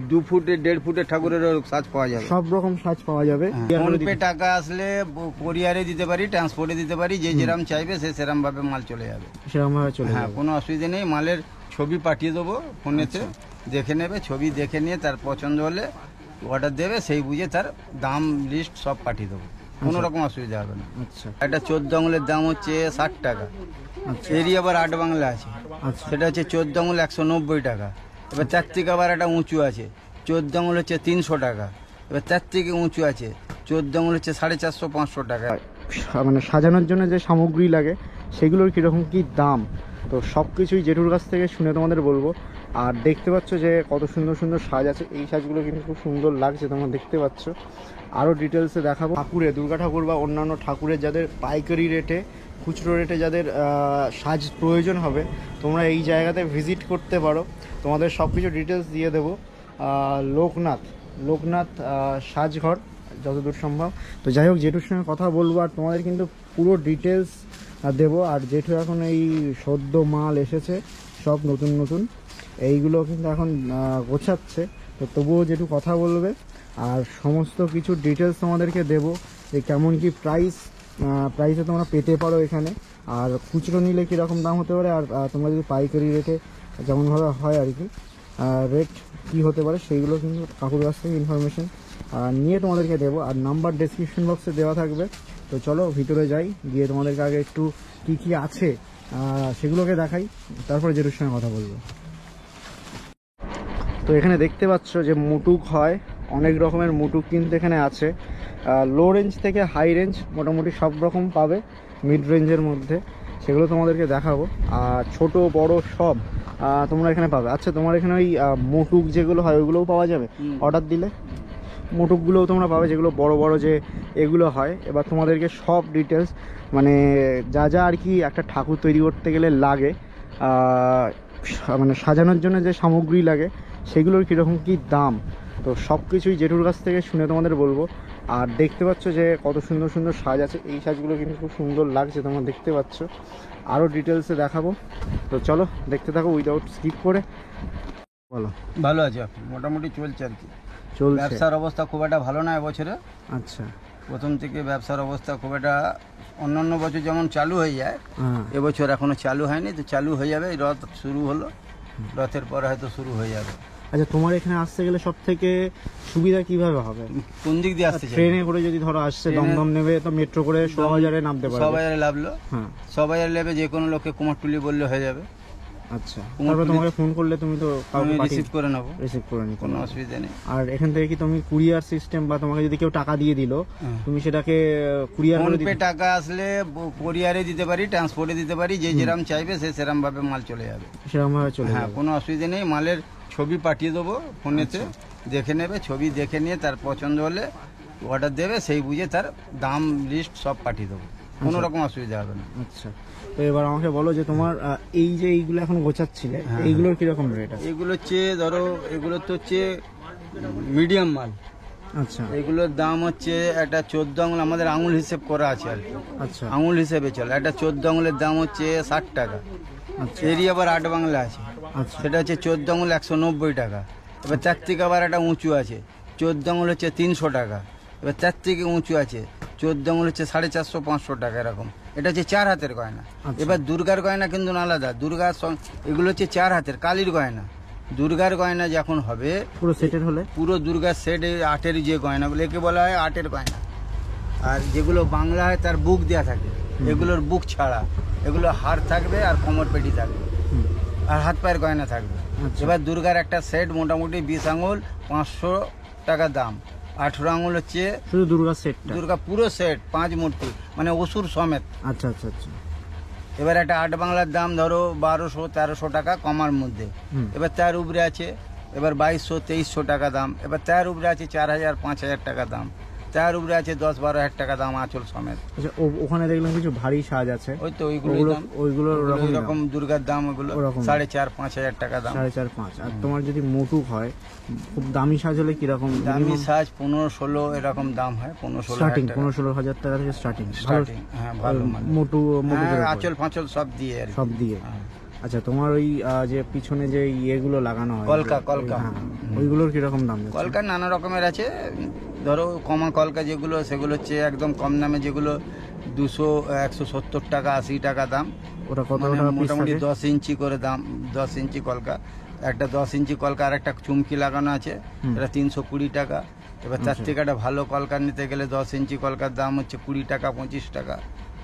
2 ফুটে 1.5 ফুটের ঠাকুরের সাজ পাওয়া যাবে, সব রকম সাজ পাওয়া যাবে। ফোন পে টাকা আসলে কোরিয়ারে দিতে পারি, ট্রান্সপোর্টে দিতে পারি, যে যেরকম চাইবে সে সেরকম ভাবে মাল চলে যাবে, সেরকম ভাবে চলে হ্যাঁ যাবে। কোনো অসুবিধা নেই। মালের ছবি পাঠিয়ে দেবো ফোনেতে, দেখে নেবে, ছবি দেখে নিয়ে তার পছন্দ হলে অর্ডার দেবে, সেই বুঝে তার দাম লিস্ট সব পাঠিয়ে দেবো, কোনো রকম অসুবিধা হবে না। আচ্ছা একটা 14 আঙুলের দাম হচ্ছে 60 টাকা, আচ্ছা এরই আবার 8 বাংলা আছে, আচ্ছা সেটা হচ্ছে 14 আঙুল 190 টাকা। এবার তার থেকে আবার একটা উঁচু আছে, 14 আঙুল হচ্ছে 300 টাকা। এবার তার থেকে উঁচু আছে 14 আঙুল হচ্ছে 450-500 টাকা। মানে সাজানোর জন্য যে সামগ্রী লাগে সেগুলোর কীরকম কী দাম, তো সব কিছুই জেঠুর কাছ থেকে শুনে তোমাদের বলবো। আর দেখতে পাচ্ছ যে কত সুন্দর সুন্দর সাজ আছে, এই সাজগুলো কিন্তু খুব সুন্দর লাগছে, তোমরা দেখতে পাচ্ছ। আরও ডিটেলসে দেখাবো। ঠাকুরে, দুর্গা ঠাকুর বা অন্যান্য ঠাকুরের যাদের পাইকারি রেটে, খুচরো রেটে যাদের সাজ প্রয়োজন হবে, তোমরা এই জায়গাতে ভিজিট করতে পারো, তোমাদের সব কিছু ডিটেলস দিয়ে দেবো। লোকনাথ সাজঘর যতদূর সম্ভব। তো যাই হোক, জেঠুর সঙ্গে কথা বলবো আর তোমাদের কিন্তু পুরো ডিটেলস দেবো। আর জেঠু এখন এই সদ্য মাল এসেছে সব নতুন নতুন, এইগুলো কিন্তু এখন গোছাচ্ছে, তো তবুও জেঠু কথা বলবে আর সমস্ত কিছু ডিটেলস তোমাদেরকে দেবো, যে কেমন কি প্রাইসে তোমরা পেতে পারো এখানে, আর খুচরো নিলে কীরকম দাম হতে পারে, আর তোমরা যদি পাইকারি রেটে যেমনভাবে হয় আর কি রেট কী হতে পারে, সেইগুলো কিন্তু কাকুর কাছ থেকে ইনফরমেশন নিয়ে তোমাদেরকে দেবো। আর নাম্বার ডেসক্রিপশন বক্সে দেওয়া থাকবে। তো চলো ভিতরে যাই, গিয়ে তোমাদেরকে আগে একটু কী কী আছে সেগুলোকে দেখাই, তারপরে জেঠুর সঙ্গে কথা বলবো। তো এখানে দেখতে পাচ্ছ যে মুটুক হয়, অনেক রকমের মুটুক কিন্তু এখানে আছে, লো রেঞ্জ থেকে হাই রেঞ্জ মোটামুটি সব রকম পাবে, মিড রেঞ্জের মধ্যে সেগুলো তোমাদেরকে দেখাবো। আর ছোট বড় সব তোমরা এখানে পাবে। আচ্ছা, তোমার এখানে ওই মুটুক যেগুলো হয় ওইগুলোও পাওয়া যাবে? অর্ডার দিলে মুটুকগুলোও তোমরা পাবে, যেগুলো বড় বড় যে এগুলো হয়। এবার তোমাদেরকে সব ডিটেলস, মানে যা যা আর কি একটা ঠাকুর তৈরি করতে গেলে লাগে, মানে সাজানোর জন্য যে সামগ্রী লাগে সেগুলোর কীরকম কী দাম, তো সব কিছুই জেঠুর কাছ থেকে শুনে তোমাদের বলবো। আর দেখতে পাচ্ছ যে কত সুন্দর সুন্দর সাজ আছে, এই সাজগুলো কিন্তু খুব সুন্দর লাগছে, তোমরা দেখতে পাচ্ছ। আরও ডিটেলসে দেখাবো, তো চলো দেখতে থাকো উইদাউট স্কিপ করে। বলো। ভালো আছে, মোটামুটি চলছে আর কি, চলছে। ব্যবসার অবস্থা খুব একটা ভালো না এবছরে। আচ্ছা, প্রথম থেকে ব্যবসার অবস্থা খুব একটা, অন্যান্য বছর যেমন চালু হয়ে যায়, হ্যাঁ এবছর এখনো চালু হয়নি, তো চালু হয়ে যাবে। রথ শুরু হলো, রথের পরে হয়তো শুরু হয়ে যাবে। আচ্ছা, তোমার এখানে আসতে গেলে সব থেকে সুবিধা কিভাবে হবে? কোন দিক দিয়ে আসতে চাই? ট্রেনে করে যদি ধরো আসছে, দমদম নেবে তো মেট্রো করে শোভাবাজারে নামতে পারবে। শোভাবাজারে নামলো, হ্যাঁ শোভাবাজারে নেবে, যে কোনো লোককে কুমারটুলি বললে হয়ে যাবে। আচ্ছা, তারপরে তোমাকে ফোন করলে তুমি তো রিসিভ করে নেবো, রিসিভ করে নিতে কোনো পারবে। অসুবিধা নেই। আর এখান থেকে কি তুমি কুরিয়ার সিস্টেম, বা তোমাকে যদি কেউ টাকা দিয়ে দিল, তুমি সেটাকে কুরিয়ার ফোন করে পে টাকা আসলে কোরিয়ারে দিতে পারি, ট্রান্সপোর্টে দিতে পারি, যে যেরকম চাইবে সে সেরকম ভাবে মাল চলে যাবে, সেরকম ভাবে চলে হ্যাঁ যাবে। কোনো অসুবিধা নেই। মালের ছবি পাঠিয়ে দেবো ফোনেতে, দেখে নেবে, ছবি দেখে নিয়ে তার পছন্দ হলে অর্ডার দেবে, সেই বুঝে তার দাম লিস্ট সব পাঠিয়ে দেবো, কোনো রকম অসুবিধা হবে না। আচ্ছা, তো এবার আমাকে বলো যে তোমার এই যে এইগুলো এখন গোছাচ্ছিলে, এইগুলোর কিরকম রেট আছে? এগুলো হচ্ছে ধরো, এগুলো তো হচ্ছে মিডিয়াম মাল। আচ্ছা এগুলোর দাম হচ্ছে একটা 14 আঙুল, আমাদের আঙুল হিসেব করা আছে আর কি, আচ্ছা আঙুল হিসেবে চলে। একটা 14 আঙুলের দাম হচ্ছে 60 টাকা, আচ্ছা এরই আবার 8 বাংলা আছে, আচ্ছা সেটা হচ্ছে 14 আঙুল 190 টাকা। এবার তার থেকে আবার একটা উঁচু আছে, 14 আঙুল হচ্ছে 300 টাকা। এবার তার থেকে উঁচু আছে 14 আঙুল হচ্ছে 450-500 টাকা, এরকম। এটা হচ্ছে 4 হাতের গয়না। এবার দুর্গার গয়না কিন্তু আলাদা, দুর্গার এগুলো হচ্ছে 4 হাতের কালির গয়না। দুর্গার গয়না যখন হবে পুরো সেটের হলে, পুরো দুর্গার সেট, আটের যে গয়নাগুলো একে বলা হয় আটের গয়না। আর যেগুলো বাংলা হয় তার বুক দেওয়া থাকে, এগুলোর বুক ছাড়া, এগুলো হার থাকবে আর কোমর পেটি থাকবে, আর হাত পায়ের গয়না থাকবে। এবার দুর্গার একটা সেট মোটামুটি 20 আঙুল 500 টাকা দাম, 18 আঙুল হচ্ছে শুধু দুর্গা সেট, দুর্গা পুরো সেট 5 মূর্তি, মানে অসুর সমেত। আচ্ছা আচ্ছা আচ্ছা। এবার একটা 8 বাংলার দাম ধরো 1200-1300 টাকা কমার মধ্যে। এবার তার উপরে আছে এবার 2200-2300 টাকা দাম। এবার তার উপরে আছে 4000-5000 টাকা দাম। তার উপরে আছে 10-12 হাজার টাকা দাম আঁচল সমেত। আচ্ছা, ওখানে দেখলাম কিছু ভারী সাজ আছে, ওই তো ওইগুলো এরকম দুর্গার দাম, ওগুলো 4,500-5 হাজার টাকা দাম, 4,500-5। আর তোমার যদি মুটুক হয়, খুব দামি সাজ হলে কিরকম? দামি সাজ 15-16 এরকম দাম হয়, 15-16 হাজার টাকা থেকে স্টার্টিং। হ্যাঁ ভালো মোটু আঁচল ফাঁচল সব দিয়ে আর সব দিয়ে। আচ্ছা, তোমার ওই যে পিছনে যে ইয়েগুলো লাগানো হয়, কলকা, কলকা। হ্যাঁ, ওইগুলোর কিরকম দাম যাচ্ছে? কলকা নানা রকমের আছে। ধরো কমা কলকা যেগুলো, সেগুলো হচ্ছে একদম কম দামে, যেগুলো 200 170 টাকা 80 টাকা দাম। ওটা কত মানে টাকা পিস মোটামুটি থাকে? 10 ইঞ্চি করে দাম। 10 ইঞ্চি কলকা, একটা 10 ইঞ্চি কলকা আর একটা চুমকি লাগানো আছে, এটা 320 টাকা। এবার তার থেকে একটা ভালো কলকা নিতে গেলে 10 ইঞ্চি কলকার দাম হচ্ছে 20 টাকা 25 টাকা,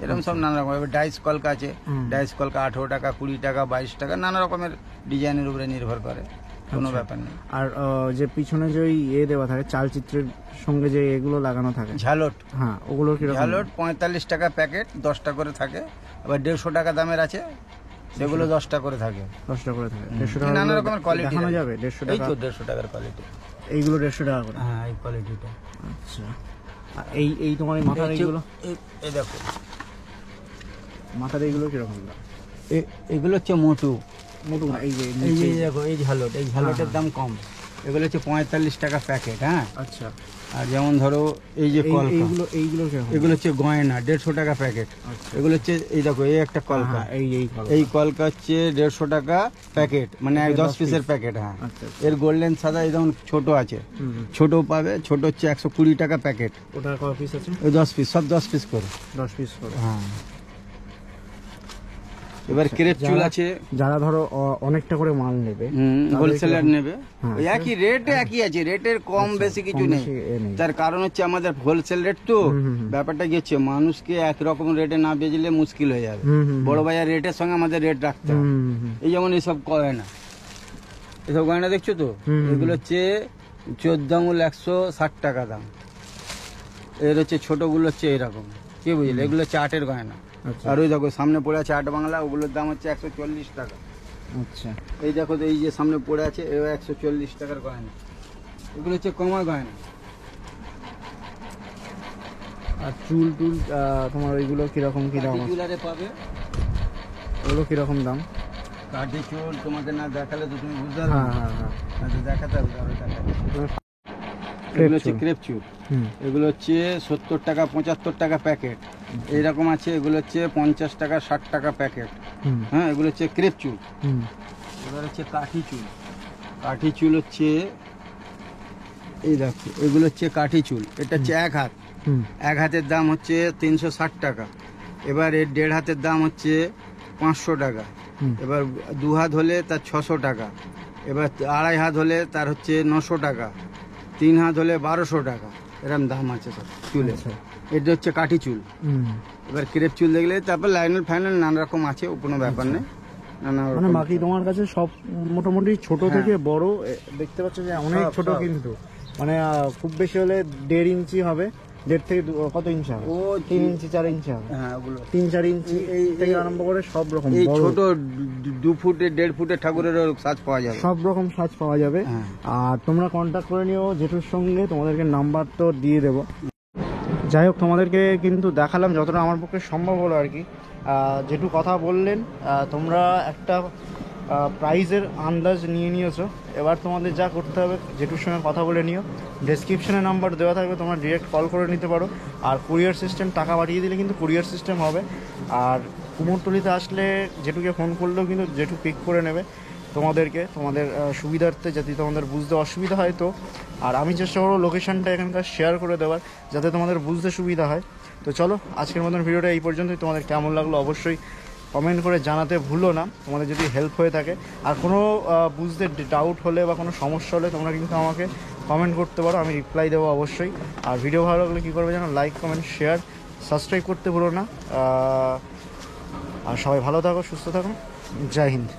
এরকম সব নানা রকম। এবার ডাইস কলকা আছে, ডাইস কলকা 18 টাকা 20 টাকা 22 টাকা, নানা রকমের ডিজাইনের উপরে নির্ভর করে, কোনো ব্যাপার নেই। আর যে পিছনে যে ওই ইয়ে দেওয়া থাকে চালচিত্রের সঙ্গে যে এগুলো লাগানো থাকে, ঝালট, হ্যাঁ, ওগুলোর কিরকম? ঝালট 45 টাকা প্যাকেট, 10টা করে থাকে। আবার 150 টাকা দামের আছে, সেগুলো 10টা করে থাকে। 10টা করে থাকে। 150 টাকা নানা রকমের কোয়ালিটি দেখানো যাবে? 150 এই টাকা? তো 150 টাকার কোয়ালিটি। এইগুলো 150 টাকা করে? হ্যাঁ, এই কোয়ালিটিটা। আচ্ছা, আর এই তোমার এই মাথার এইগুলো, এই দেখো, মাথার এইগুলো কিরকম দাম? এগুলো হচ্ছে মোটু। মোটু না, এই যে এই যে দেখো, এই ঝালট, এই ঝালটের দাম কম। এগুলো হচ্ছে 45 টাকা প্যাকেট। হ্যাঁ, আচ্ছা। আর যেমন ধরো এই যে কলকা, এইগুলো কিরকম? এগুলো হচ্ছে গয়না 150 টাকা প্যাকেট। আচ্ছা। এগুলো হচ্ছে এই দেখো, এই একটা কলকা, এই কলকা হচ্ছে 150 টাকা প্যাকেট, মানে 10 পিসের প্যাকেট। হ্যাঁ, আচ্ছা। এর গোল্ডেন সাদা এই যেমন ছোট আছে, ছোট পাবে, ছোট হচ্ছে 120 টাকা প্যাকেট। ওটার কত পিস আছে? ওই 10 পিস, সব 10 পিস করে। 10 পিস করে। হ্যাঁ, এবার ক্রেপ চুল আছে, যারা ধরো অনেকটা করে মাল নেবে, হোলসেলার নেবে, হ্যাঁ, ওই একই রেটে একই আছে, রেটের কম বেশি কিছু কম নেই। বেশি এ নেই। তার কারণ হচ্ছে আমাদের হোলসেল রেট তো, ব্যাপারটা কি হচ্ছে, মানুষকে একরকম রেটে না বেচলে মুশকিল হয়ে যাবে। বড় বাজার রেটের সঙ্গে আমাদের রেট রাখতে হবে। এই যেমন এইসব গয়না, এসব গয়না দেখছো তো, এগুলো হচ্ছে 14 আঙুল 160 টাকা দাম। এর হচ্ছে ছোটগুলো হচ্ছে এরকম, কি বুঝলে, এগুলো হচ্ছে 8-এর গয়না। আর ওই দেখো সামনে পড়ে আছে 8 বাংলা, ওগুলোর দাম হচ্ছে 140 টাকা। আচ্ছা, এই দেখো তো, এই যে সামনে পড়ে আছে, এ 140 টাকার গয়না। এগুলো হচ্ছে কমা গয়না। আর চুল টুল তোমার ওইগুলো কিরকম কি দাম আছে? চুলারে পাবে, ওগুলো কিরকম দাম? কাঠি চুল তোমাকে না দেখালে তো তুমি বুঝতে পারবে হ্যাঁ না। হ্যাঁ হ্যাঁ। আচ্ছা, দেখাতে হবে, তাহলে দেখাতে। এগুলো হচ্ছে ক্রেপ চুল, এগুলো হচ্ছে 70 টাকা 75 টাকা প্যাকেট, এইরকম আছে। এগুলো হচ্ছে 50 টাকা 60 টাকা প্যাকেট। হ্যাঁ, এগুলো হচ্ছে ক্রেপ চুল। এবার হচ্ছে কাঠি চুল। কাঠি চুল হচ্ছে এই দেখো, এগুলো হচ্ছে কাঠি চুল। এটা হচ্ছে এক হাতের দাম হচ্ছে 360 টাকা। এবার এর 1.5 হাতের দাম হচ্ছে 500 টাকা। এবার 2 হাত হলে তার 600 টাকা। এবার 2.5 হাত হলে তার হচ্ছে 900 টাকা। 3 হাত হলে 1200 টাকা, এরকম দাম আছে সব চুলে। এটা হচ্ছে কাঠি চুল। এবার ক্রেপ চুল দেখলে তারপর লাইনাল ফাইনাল নানা রকম আছে, কোনো ব্যাপার নেই। নানা মানে রকম বাকি তোমার কাছে সব মোটামুটি ছোট থেকে বড় দেখতে পাচ্ছ যে অনেক সব, ছোট, সব। কিন্তু মানে খুব বেশি হলে 1.5 ইঞ্চি হবে, 1.5 থেকে কত ইঞ্চি হবে? ও 3 ইঞ্চি 4 ইঞ্চি হবে। হ্যাঁ, ওগুলো 3-4 ইঞ্চি থেকে আরম্ভ করে সব রকম এই বড়, ছোট 2 ফুটের 1.5 ফুটের ঠাকুরেরও সাজ পাওয়া যাবে। সব রকম সাজ পাওয়া যাবে। হ্যাঁ। আর তোমরা কন্ট্যাক্ট করে নিও জেঠুর সঙ্গে, তোমাদেরকে নাম্বার তো দিয়ে দেবো। যাই হোক, তোমাদেরকে কিন্তু দেখালাম যতটা আমার পক্ষে সম্ভব হলো আর কি। জেঠু কথা বললেন, তোমরা একটা প্রাইজের আন্দাজ নিয়ে নিয়েছো। এবার তোমাদের যা করতে হবে, জেঠুর সঙ্গে কথা বলে নিও। ডেসক্রিপশনে নাম্বার দেওয়া থাকবে, তোমরা ডিরেক্ট কল করে নিতে পারো। আর কুরিয়ার সিস্টেম, টাকা পাঠিয়ে দিলে কিন্তু কুরিয়ার সিস্টেম হবে। আর কুমোরটুলিতে আসলে জেঠুকে ফোন করলেও কিন্তু জেঠু পিক করে নেবে তোমাদের সুবিধার্থে, যাতে তোমাদের বুঝতে অসুবিধা হয় তো। আর আমি চেষ্টা করবো লোকেশানটা এখানকার শেয়ার করে দেওয়ার, যাতে তোমাদের বুঝতে সুবিধা হয়। তো চলো, আজকের মতন ভিডিওটা এই পর্যন্তই। তোমাদের কেমন লাগলো অবশ্যই কমেন্ট করে জানাতে ভুলো না, তোমাদের যদি হেল্প হয়ে থাকে। আর কোনো বুঝতে ডাউট হলে বা কোনো সমস্যা হলে তোমরা কিন্তু আমাকে কমেন্ট করতে পারো, আমি রিপ্লাই দেবো অবশ্যই। আর ভিডিও ভালো লাগলে কী করবে জানো, লাইক কমেন্ট শেয়ার সাবস্ক্রাইব করতে ভুলো না। আর সবাই ভালো থাকো, সুস্থ থাকো, জয় হিন্দ।